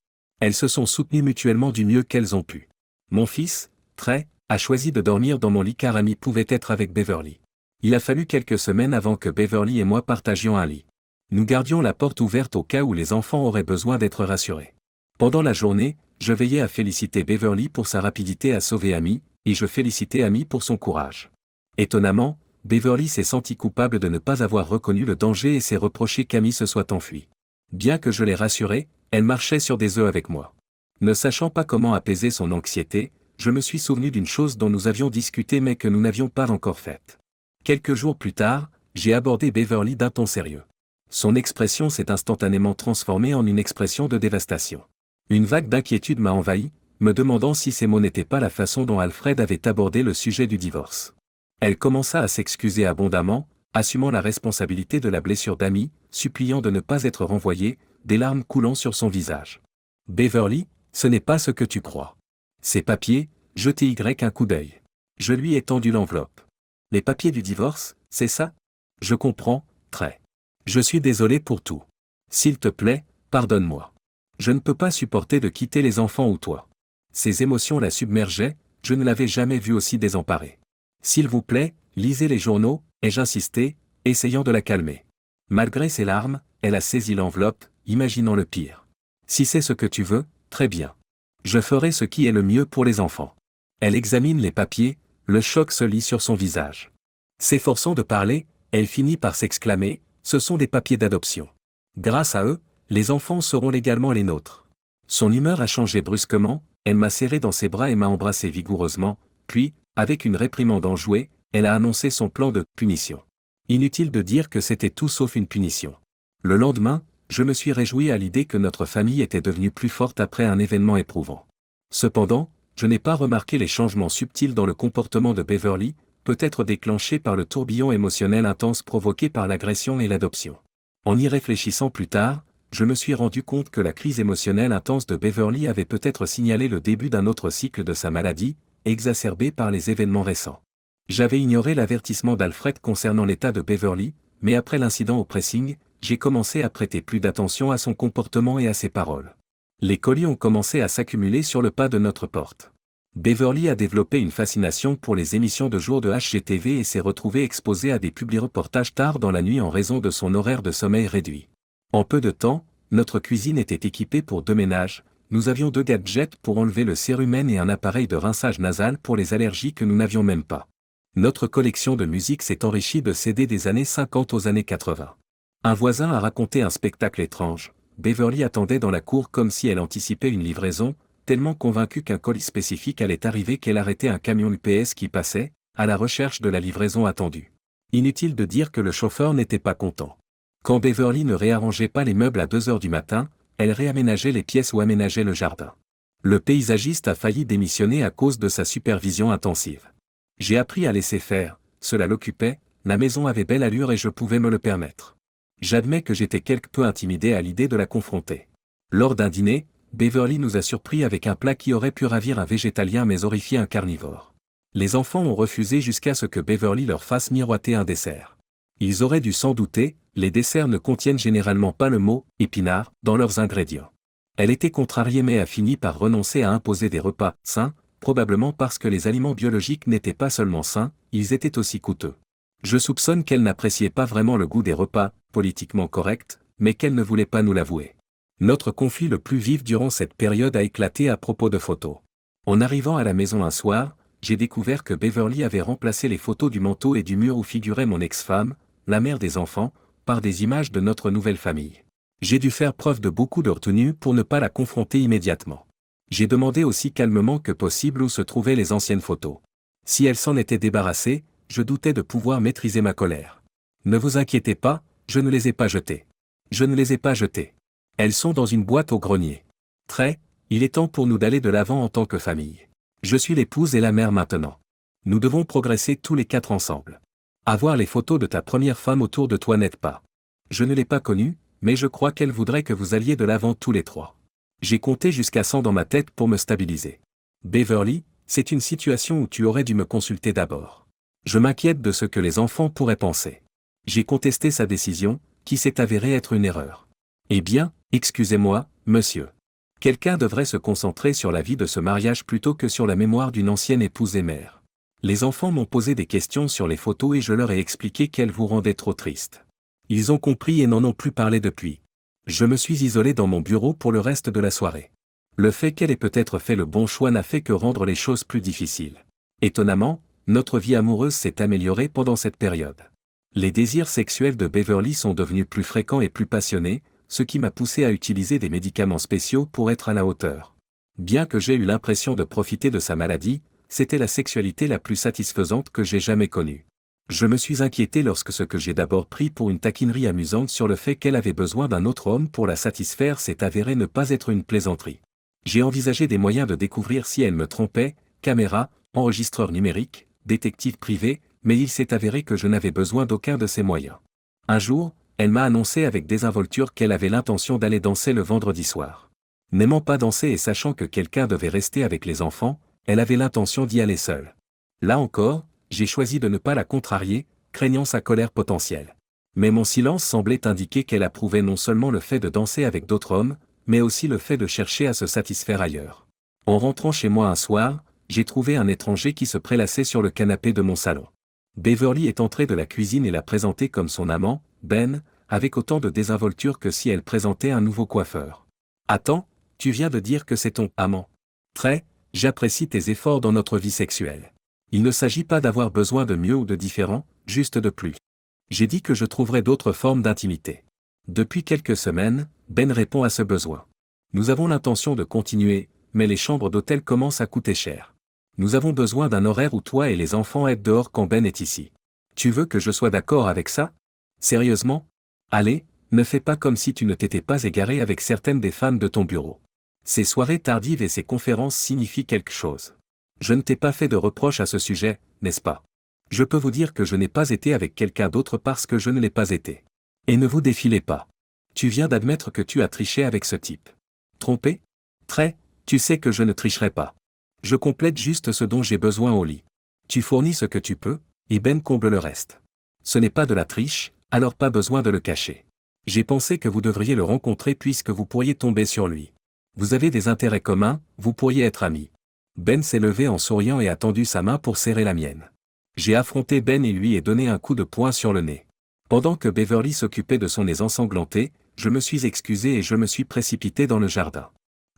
Elles se sont soutenues mutuellement du mieux qu'elles ont pu. Mon fils, Trey, a choisi de dormir dans mon lit car Amy pouvait être avec Beverly. Il a fallu quelques semaines avant que Beverly et moi partagions un lit. Nous gardions la porte ouverte au cas où les enfants auraient besoin d'être rassurés. Pendant la journée, je veillais à féliciter Beverly pour sa rapidité à sauver Amy, et je félicitais Amy pour son courage. Étonnamment, Beverly s'est sentie coupable de ne pas avoir reconnu le danger et s'est reproché qu'Amy se soit enfuie. Bien que je l'ai rassurée, elle marchait sur des œufs avec moi. Ne sachant pas comment apaiser son anxiété, je me suis souvenu d'une chose dont nous avions discuté mais que nous n'avions pas encore faite. Quelques jours plus tard, j'ai abordé Beverly d'un ton sérieux. Son expression s'est instantanément transformée en une expression de dévastation. Une vague d'inquiétude m'a envahi, me demandant si ces mots n'étaient pas la façon dont Alfred avait abordé le sujet du divorce. Elle commença à s'excuser abondamment, assumant la responsabilité de la blessure d'Amy, suppliant de ne pas être renvoyée, des larmes coulant sur son visage. « Beverly, ce n'est pas ce que tu crois. Ces papiers, jetez un coup d'œil. » Je lui ai tendu l'enveloppe. « Les papiers du divorce, c'est ça ? Je comprends, Trey. Je suis désolé pour tout. S'il te plaît, pardonne-moi. Je ne peux pas supporter de quitter les enfants ou toi. » Ses émotions la submergeaient, je ne l'avais jamais vue aussi désemparée. « S'il vous plaît, lisez les journaux, » ai-je insisté, essayant de la calmer. Malgré ses larmes, elle a saisi l'enveloppe, imaginant le pire. « Si c'est ce que tu veux, très bien. Je ferai ce qui est le mieux pour les enfants. » Elle examine les papiers, le choc se lit sur son visage. S'efforçant de parler, elle finit par s'exclamer, « Ce sont des papiers d'adoption. Grâce à eux, les enfants seront légalement les nôtres. » Son humeur a changé brusquement, elle m'a serré dans ses bras et m'a embrassé vigoureusement, puis, avec une réprimande enjouée, elle a annoncé son plan de punition. Inutile de dire que c'était tout sauf une punition. Le lendemain, je me suis réjoui à l'idée que notre famille était devenue plus forte après un événement éprouvant. Cependant, je n'ai pas remarqué les changements subtils dans le comportement de Beverly, peut-être déclenchés par le tourbillon émotionnel intense provoqué par l'agression et l'adoption. En y réfléchissant plus tard, je me suis rendu compte que la crise émotionnelle intense de Beverly avait peut-être signalé le début d'un autre cycle de sa maladie, exacerbé par les événements récents. J'avais ignoré l'avertissement d'Alfred concernant l'état de Beverly, mais après l'incident au pressing, j'ai commencé à prêter plus d'attention à son comportement et à ses paroles. Les colis ont commencé à s'accumuler sur le pas de notre porte. Beverly a développé une fascination pour les émissions de jour de HGTV et s'est retrouvée exposée à des publi-reportages tard dans la nuit en raison de son horaire de sommeil réduit. En peu de temps, notre cuisine était équipée pour 2 ménages, nous avions 2 gadgets pour enlever le cérumen et un appareil de rinçage nasal pour les allergies que nous n'avions même pas. Notre collection de musique s'est enrichie de CD des années 50 aux années 80. Un voisin a raconté un spectacle étrange. Beverly attendait dans la cour comme si elle anticipait une livraison, tellement convaincue qu'un colis spécifique allait arriver qu'elle arrêtait un camion UPS qui passait, à la recherche de la livraison attendue. Inutile de dire que le chauffeur n'était pas content. Quand Beverly ne réarrangeait pas les meubles à 2 heures du matin, elle réaménageait les pièces ou aménageait le jardin. Le paysagiste a failli démissionner à cause de sa supervision intensive. J'ai appris à laisser faire, cela l'occupait, la maison avait belle allure et je pouvais me le permettre. J'admets que j'étais quelque peu intimidé à l'idée de la confronter. Lors d'un dîner, Beverly nous a surpris avec un plat qui aurait pu ravir un végétalien mais horrifier un carnivore. Les enfants ont refusé jusqu'à ce que Beverly leur fasse miroiter un dessert. Ils auraient dû s'en douter, les desserts ne contiennent généralement pas le mot « épinard » dans leurs ingrédients. Elle était contrariée mais a fini par renoncer à imposer des repas sains, probablement parce que les aliments biologiques n'étaient pas seulement sains, ils étaient aussi coûteux. Je soupçonne qu'elle n'appréciait pas vraiment le goût des repas, politiquement corrects, mais qu'elle ne voulait pas nous l'avouer. Notre conflit le plus vif durant cette période a éclaté à propos de photos. En arrivant à la maison un soir, j'ai découvert que Beverly avait remplacé les photos du manteau et du mur où figurait mon ex-femme, la mère des enfants, par des images de notre nouvelle famille. J'ai dû faire preuve de beaucoup de retenue pour ne pas la confronter immédiatement. J'ai demandé aussi calmement que possible où se trouvaient les anciennes photos. Si elle s'en était débarrassée, je doutais de pouvoir maîtriser ma colère. Ne vous inquiétez pas, je ne les ai pas jetées. Je ne les ai pas jetées. Elles sont dans une boîte au grenier. Il est temps pour nous d'aller de l'avant en tant que famille. Je suis l'épouse et la mère maintenant. Nous devons progresser tous les 4 ensemble. Avoir les photos de ta première femme autour de toi n'aide pas. Je ne l'ai pas connue, mais je crois qu'elle voudrait que vous alliez de l'avant tous les 3. J'ai compté jusqu'à 100 dans ma tête pour me stabiliser. Beverly, c'est une situation où tu aurais dû me consulter d'abord. Je m'inquiète de ce que les enfants pourraient penser. J'ai contesté sa décision, qui s'est avérée être une erreur. Eh bien, excusez-moi, monsieur. Quelqu'un devrait se concentrer sur la vie de ce mariage plutôt que sur la mémoire d'une ancienne épouse et mère. Les enfants m'ont posé des questions sur les photos et je leur ai expliqué qu'elles vous rendaient trop triste. Ils ont compris et n'en ont plus parlé depuis. Je me suis isolé dans mon bureau pour le reste de la soirée. Le fait qu'elle ait peut-être fait le bon choix n'a fait que rendre les choses plus difficiles. Étonnamment, notre vie amoureuse s'est améliorée pendant cette période. Les désirs sexuels de Beverly sont devenus plus fréquents et plus passionnés, ce qui m'a poussé à utiliser des médicaments spéciaux pour être à la hauteur. Bien que j'ai eu l'impression de profiter de sa maladie, c'était la sexualité la plus satisfaisante que j'ai jamais connue. Je me suis inquiété lorsque ce que j'ai d'abord pris pour une taquinerie amusante sur le fait qu'elle avait besoin d'un autre homme pour la satisfaire s'est avéré ne pas être une plaisanterie. J'ai envisagé des moyens de découvrir si elle me trompait, caméra, enregistreur numérique, détective privé, mais il s'est avéré que je n'avais besoin d'aucun de ces moyens. Un jour, elle m'a annoncé avec désinvolture qu'elle avait l'intention d'aller danser le vendredi soir. N'aimant pas danser et sachant que quelqu'un devait rester avec les enfants, elle avait l'intention d'y aller seule. Là encore, j'ai choisi de ne pas la contrarier, craignant sa colère potentielle. Mais mon silence semblait indiquer qu'elle approuvait non seulement le fait de danser avec d'autres hommes, mais aussi le fait de chercher à se satisfaire ailleurs. En rentrant chez moi un soir, j'ai trouvé un étranger qui se prélassait sur le canapé de mon salon. Beverly est entrée de la cuisine et l'a présenté comme son amant, Ben, avec autant de désinvolture que si elle présentait un nouveau coiffeur. « Attends, tu viens de dire que c'est ton amant. J'apprécie tes efforts dans notre vie sexuelle. Il ne s'agit pas d'avoir besoin de mieux ou de différent, juste de plus. J'ai dit que je trouverais d'autres formes d'intimité. Depuis quelques semaines, Ben répond à ce besoin. Nous avons l'intention de continuer, mais les chambres d'hôtel commencent à coûter cher. Nous avons besoin d'un horaire où toi et les enfants êtes dehors quand Ben est ici. Tu veux que je sois d'accord avec ça? Sérieusement? Allez, ne fais pas comme si tu ne t'étais pas égaré avec certaines des femmes de ton bureau. Ces soirées tardives et ces conférences signifient quelque chose. Je ne t'ai pas fait de reproches à ce sujet, n'est-ce pas? Je peux vous dire que je n'ai pas été avec quelqu'un d'autre parce que je ne l'ai pas été. Et ne vous défilez pas. Tu viens d'admettre que tu as triché avec ce type. Trompé? Tu sais que je ne tricherai pas. Je complète juste ce dont j'ai besoin au lit. Tu fournis ce que tu peux, et Ben comble le reste. Ce n'est pas de la triche, alors pas besoin de le cacher. J'ai pensé que vous devriez le rencontrer puisque vous pourriez tomber sur lui. Vous avez des intérêts communs, vous pourriez être amis. Ben s'est levé en souriant et a tendu sa main pour serrer la mienne. J'ai affronté Ben et lui ai donné un coup de poing sur le nez. Pendant que Beverly s'occupait de son nez ensanglanté, je me suis excusé et je me suis précipité dans le jardin.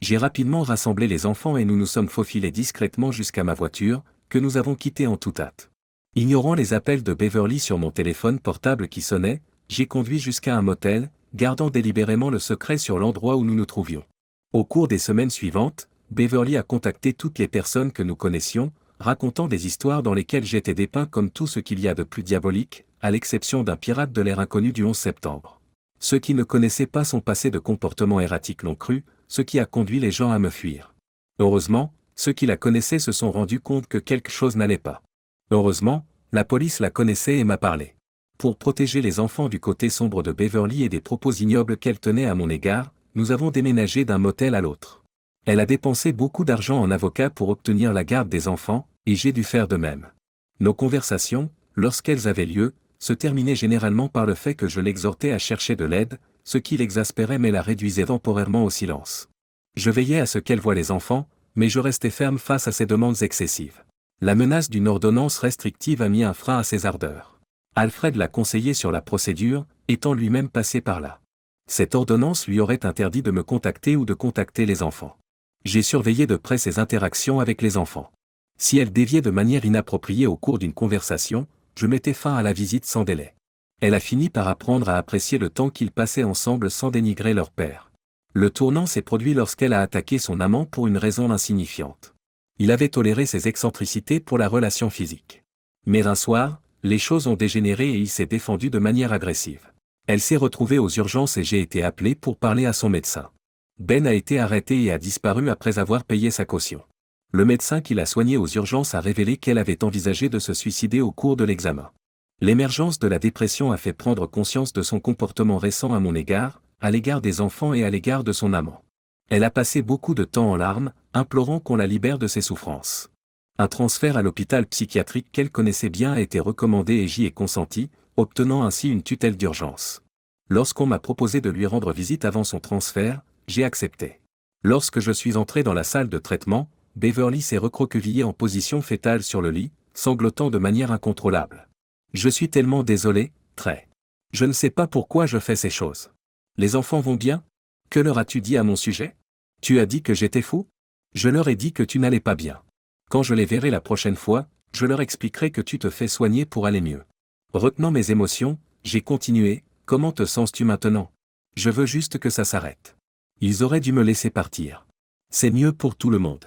J'ai rapidement rassemblé les enfants et nous nous sommes faufilés discrètement jusqu'à ma voiture, que nous avons quittée en toute hâte. Ignorant les appels de Beverly sur mon téléphone portable qui sonnait, j'ai conduit jusqu'à un motel, gardant délibérément le secret sur l'endroit où nous nous trouvions. Au cours des semaines suivantes, Beverly a contacté toutes les personnes que nous connaissions, racontant des histoires dans lesquelles j'étais dépeint comme tout ce qu'il y a de plus diabolique, à l'exception d'un pirate de l'ère inconnue du 11 septembre. Ceux qui ne connaissaient pas son passé de comportement erratique l'ont cru, ce qui a conduit les gens à me fuir. Heureusement, ceux qui la connaissaient se sont rendus compte que quelque chose n'allait pas. Heureusement, la police la connaissait et m'a parlé. Pour protéger les enfants du côté sombre de Beverly et des propos ignobles qu'elle tenait à mon égard, nous avons déménagé d'un motel à l'autre. Elle a dépensé beaucoup d'argent en avocat pour obtenir la garde des enfants, et j'ai dû faire de même. Nos conversations, lorsqu'elles avaient lieu, se terminaient généralement par le fait que je l'exhortais à chercher de l'aide, ce qui l'exaspérait mais la réduisait temporairement au silence. Je veillais à ce qu'elle voie les enfants, mais je restais ferme face à ses demandes excessives. La menace d'une ordonnance restrictive a mis un frein à ses ardeurs. Alfred l'a conseillé sur la procédure, étant lui-même passé par là. Cette ordonnance lui aurait interdit de me contacter ou de contacter les enfants. J'ai surveillé de près ses interactions avec les enfants. Si elle déviait de manière inappropriée au cours d'une conversation, je mettais fin à la visite sans délai. Elle a fini par apprendre à apprécier le temps qu'ils passaient ensemble sans dénigrer leur père. Le tournant s'est produit lorsqu'elle a attaqué son amant pour une raison insignifiante. Il avait toléré ses excentricités pour la relation physique. Mais un soir, les choses ont dégénéré et il s'est défendu de manière agressive. Elle s'est retrouvée aux urgences et j'ai été appelé pour parler à son médecin. Ben a été arrêté et a disparu après avoir payé sa caution. Le médecin qui l'a soignée aux urgences a révélé qu'elle avait envisagé de se suicider au cours de l'examen. L'émergence de la dépression a fait prendre conscience de son comportement récent à mon égard, à l'égard des enfants et à l'égard de son amant. Elle a passé beaucoup de temps en larmes, implorant qu'on la libère de ses souffrances. Un transfert à l'hôpital psychiatrique qu'elle connaissait bien a été recommandé et j'y ai consenti, obtenant ainsi une tutelle d'urgence. Lorsqu'on m'a proposé de lui rendre visite avant son transfert, j'ai accepté. Lorsque je suis entré dans la salle de traitement, Beverly s'est recroquevillée en position fétale sur le lit, sanglotant de manière incontrôlable. Je suis tellement désolé, très. Je ne sais pas pourquoi je fais ces choses. Les enfants vont bien? Que leur as-tu dit à mon sujet? Tu as dit que j'étais fou? Je leur ai dit que tu n'allais pas bien. Quand je les verrai la prochaine fois, je leur expliquerai que tu te fais soigner pour aller mieux. Retenant mes émotions, j'ai continué, comment te sens-tu maintenant? Je veux juste que ça s'arrête. Ils auraient dû me laisser partir. C'est mieux pour tout le monde.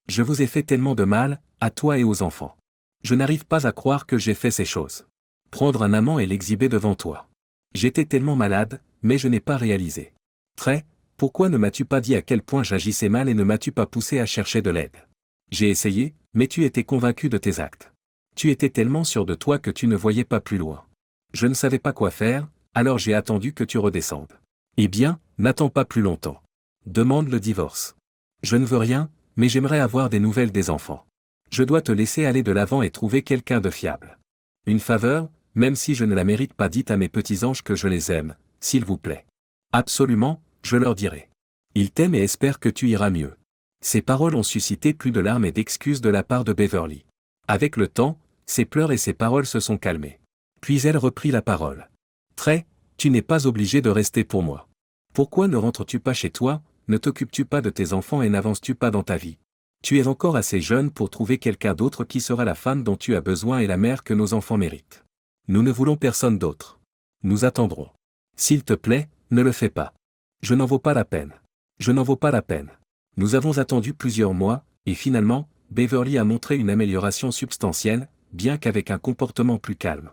Je vous ai fait tellement de mal, à toi et aux enfants. Je n'arrive pas à croire que j'ai fait ces choses. Prendre un amant et l'exhiber devant toi. J'étais tellement malade, mais je n'ai pas réalisé. Pourquoi ne m'as-tu pas dit à quel point j'agissais mal et ne m'as-tu pas poussé à chercher de l'aide? J'ai essayé, mais tu étais convaincu de tes actes. Tu étais tellement sûr de toi que tu ne voyais pas plus loin. Je ne savais pas quoi faire, alors j'ai attendu que tu redescendes. Eh bien, n'attends pas plus longtemps. Demande le divorce. Je ne veux rien, mais j'aimerais avoir des nouvelles des enfants. Je dois te laisser aller de l'avant et trouver quelqu'un de fiable. Une faveur, même si je ne la mérite pas, dites à mes petits anges que je les aime, s'il vous plaît. Absolument, je leur dirai. Ils t'aiment et espèrent que tu iras mieux. Ces paroles ont suscité plus de larmes et d'excuses de la part de Beverly. Avec le temps, ses pleurs et ses paroles se sont calmées. Puis elle reprit la parole. Tu n'es pas obligé de rester pour moi. Pourquoi ne rentres-tu pas chez toi, ne t'occupes-tu pas de tes enfants et n'avances-tu pas dans ta vie? Tu es encore assez jeune pour trouver quelqu'un d'autre qui sera la femme dont tu as besoin et la mère que nos enfants méritent. Nous ne voulons personne d'autre. Nous attendrons. S'il te plaît, ne le fais pas. Je n'en vaux pas la peine. Je n'en vaux pas la peine. Nous avons attendu plusieurs mois, et finalement, Beverly a montré une amélioration substantielle, bien qu'avec un comportement plus calme.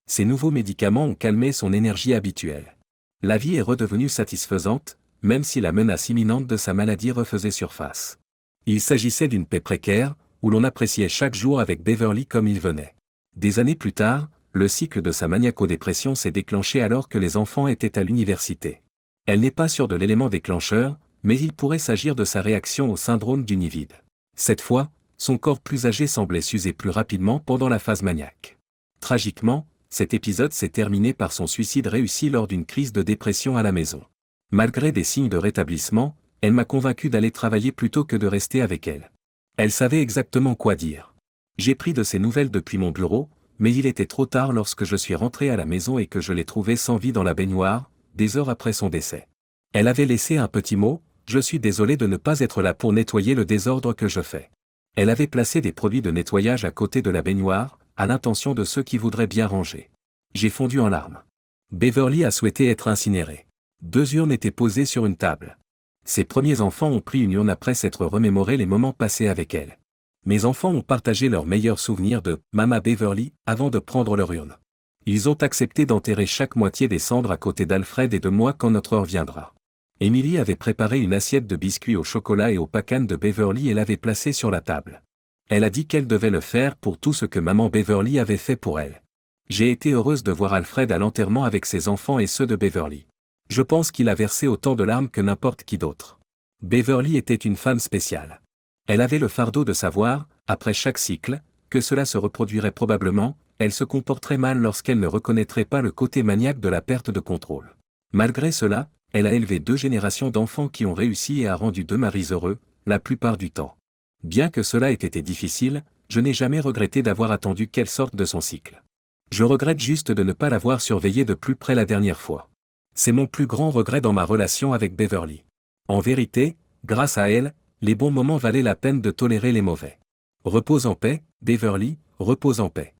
Ces nouveaux médicaments ont calmé son énergie habituelle. La vie est redevenue satisfaisante, même si la menace imminente de sa maladie refaisait surface. Il s'agissait d'une paix précaire, où l'on appréciait chaque jour avec Beverly comme il venait. Des années plus tard, le cycle de sa maniaco-dépression s'est déclenché alors que les enfants étaient à l'université. Elle n'est pas sûre de l'élément déclencheur, mais il pourrait s'agir de sa réaction au syndrome du nid vide. Cette fois, son corps plus âgé semblait s'user plus rapidement pendant la phase maniaque. Tragiquement, cet épisode s'est terminé par son suicide réussi lors d'une crise de dépression à la maison. Malgré des signes de rétablissement, elle m'a convaincu d'aller travailler plutôt que de rester avec elle. Elle savait exactement quoi dire. J'ai pris de ses nouvelles depuis mon bureau, mais il était trop tard lorsque je suis rentré à la maison et que je l'ai trouvée sans vie dans la baignoire, des heures après son décès. Elle avait laissé un petit mot, « Je suis désolé de ne pas être là pour nettoyer le désordre que je fais ». Elle avait placé des produits de nettoyage à côté de la baignoire, à l'intention de ceux qui voudraient bien ranger. J'ai fondu en larmes. Beverly a souhaité être incinérée. 2 urnes étaient posées sur une table. Ses premiers enfants ont pris une urne après s'être remémoré les moments passés avec elle. Mes enfants ont partagé leurs meilleurs souvenirs de « Mama Beverly » avant de prendre leur urne. Ils ont accepté d'enterrer chaque moitié des cendres à côté d'Alfred et de moi quand notre heure viendra. Emily avait préparé une assiette de biscuits au chocolat et au pacan de Beverly et l'avait placée sur la table. Elle a dit qu'elle devait le faire pour tout ce que maman Beverly avait fait pour elle. J'ai été heureuse de voir Alfred à l'enterrement avec ses enfants et ceux de Beverly. Je pense qu'il a versé autant de larmes que n'importe qui d'autre. Beverly était une femme spéciale. Elle avait le fardeau de savoir, après chaque cycle, que cela se reproduirait probablement, elle se comporterait mal lorsqu'elle ne reconnaîtrait pas le côté maniaque de la perte de contrôle. Malgré cela, elle a élevé 2 générations d'enfants qui ont réussi et a rendu 2 maris heureux, la plupart du temps. Bien que cela ait été difficile, je n'ai jamais regretté d'avoir attendu qu'elle sorte de son cycle. Je regrette juste de ne pas l'avoir surveillée de plus près la dernière fois. C'est mon plus grand regret dans ma relation avec Beverly. En vérité, grâce à elle, les bons moments valaient la peine de tolérer les mauvais. Repose en paix, Beverly, repose en paix.